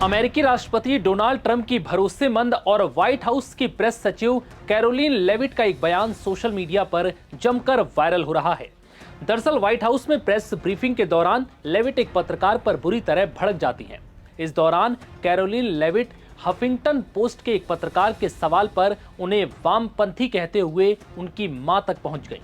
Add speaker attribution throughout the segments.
Speaker 1: अमेरिकी राष्ट्रपति Donald Trump की भरोसेमंद और व्हाइट हाउस की प्रेस सचिव कैरोलिन लेविट का एक बयान सोशल मीडिया पर जमकर वायरल हो रहा है। दरअसल व्हाइट हाउस में प्रेस ब्रीफिंग के दौरान लेविट एक पत्रकार पर बुरी तरह भड़क जाती हैं। इस दौरान कैरोलिन लेविट हफिंगटन पोस्ट के एक पत्रकार के सवाल पर उन्हें वामपंथी कहते हुए उनकी मां तक पहुंच गई।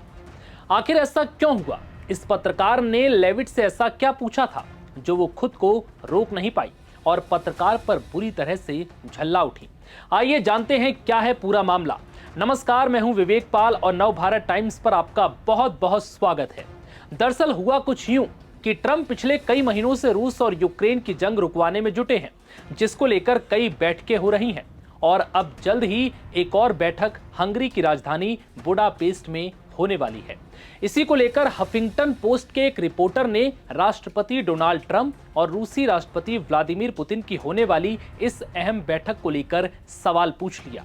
Speaker 1: आखिर ऐसा क्यों हुआ? इस पत्रकार ने लेविट से ऐसा क्या पूछा था जो वो खुद को रोक नहीं पाई और पत्रकार पर बुरी तरह से झल्ला उठी? आइए जानते हैं क्या है पूरा मामला। नमस्कार, मैं हूं विवेक पाल और नवभारत टाइम्स पर आपका बहुत बहुत स्वागत है। दरअसल हुआ कुछ यूं कि ट्रंप पिछले कई महीनों से रूस और यूक्रेन की जंग रुकवाने में जुटे हैं, जिसको लेकर कई बैठकें हो रही हैं और अब जल्द ही एक और बैठक हंगरी की राजधानी बुडापेस्ट में होने वाली है। इसी को लेकर हफिंगटन पोस्ट के एक रिपोर्टर ने राष्ट्रपति डोनाल्ड ट्रंप और रूसी राष्ट्रपति व्लादिमीर पुतिन की होने वाली इस अहम बैठक को लेकर सवाल पूछ लिया।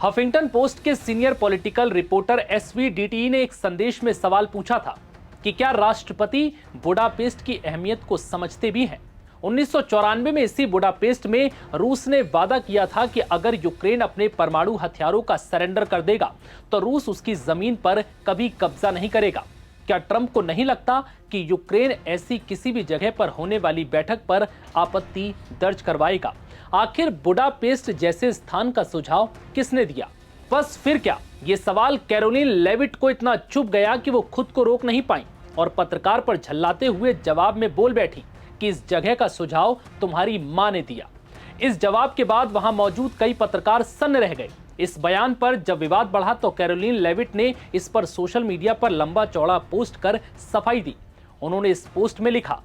Speaker 1: हफिंगटन पोस्ट के सीनियर पॉलिटिकल रिपोर्टर SVDT ने एक संदेश में सवाल पूछा था कि क्या राष्ट्रपति बुडापेस्ट की अहमियत को समझते भी हैं। 1994 में इसी बुडापेस्ट में रूस ने वादा किया था कि अगर यूक्रेन अपने परमाणु हथियारों का सरेंडर कर देगा तो रूस उसकी जमीन पर कभी कब्जा नहीं करेगा। क्या ट्रंप को नहीं लगता कि यूक्रेन ऐसी किसी भी जगह पर होने वाली बैठक पर आपत्ति दर्ज करवाएगा? आखिर बुडापेस्ट जैसे स्थान का सुझाव किसने दिया? बस फिर क्या ये सवाल कैरोलिन लेविट को इतना चुभ गया कि वो खुद को रोक नहीं पाई और पत्रकार पर झल्लाते हुए जवाब में बोल बैठी कि इस जगह का सुझाव तुम्हारी मां ने दिया। इस जवाब के बाद वहां मौजूद कई पत्रकार सन्न रह गए। इस बयान पर जब विवाद बढ़ा तो कैरोलिन लेविट ने इस पर सोशल मीडिया पर लंबा चौड़ा पोस्ट कर सफाई दी। उन्होंने इस पोस्ट में लिखा,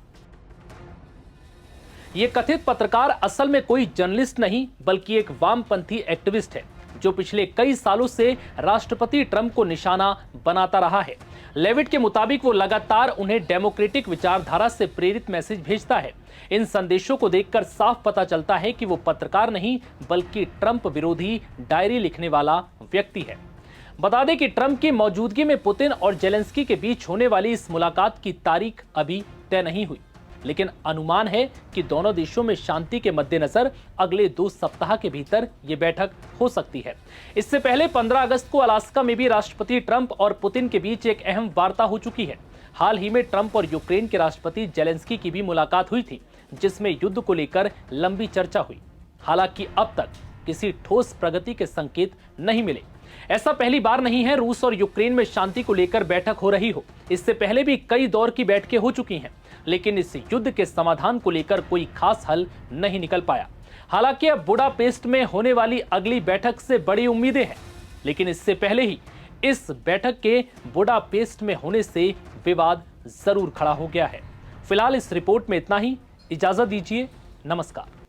Speaker 1: यह कथित पत्रकार असल में कोई जर्नलिस्ट नहीं बल्कि एक वामपंथी एक्टिविस्ट है जो पिछले कई सालों से राष्ट्रपति ट्रंप को निशाना बनाता रहा है। लेविट के मुताबिक वो लगातार उन्हें डेमोक्रेटिक विचारधारा से प्रेरित मैसेज भेजता है। इन संदेशों को देखकर साफ पता चलता है कि वो पत्रकार नहीं बल्कि ट्रंप विरोधी डायरी लिखने वाला व्यक्ति है। बता दें कि ट्रंप की मौजूदगी में पुतिन और जेलेंस्की के बीच होने वाली इस मुलाकात की तारीख अभी तय नहीं हुई, लेकिन अनुमान है कि दोनों देशों में शांति के मद्देनजर अगले 2 सप्ताह के भीतर यह बैठक हो सकती है। इससे पहले 15 अगस्त को अलास्का में भी राष्ट्रपति ट्रंप और पुतिन के बीच एक अहम वार्ता हो चुकी है। हाल ही में ट्रंप और यूक्रेन के राष्ट्रपति जेलेंस्की की भी मुलाकात हुई थी, जिसमें युद्ध को लेकर लंबी चर्चा हुई। हालांकि अब तक किसी ठोस प्रगति के संकेत नहीं मिले। ऐसा पहली बार नहीं है रूस और यूक्रेन में शांति को लेकर बैठक हो रही हो। इससे पहले भी कई दौर की बैठकें हो चुकी हैं, लेकिन इस युद्ध के समाधान को लेकर कोई खास हल नहीं निकल पाया। हालांकि अब बुडापेस्ट में होने वाली अगली बैठक से बड़ी उम्मीदें हैं, लेकिन इससे पहले ही इस बैठक के बुडापेस्ट में होने से विवाद जरूर खड़ा हो गया है। फिलहाल इस रिपोर्ट में इतना ही। इजाजत दीजिए, नमस्कार।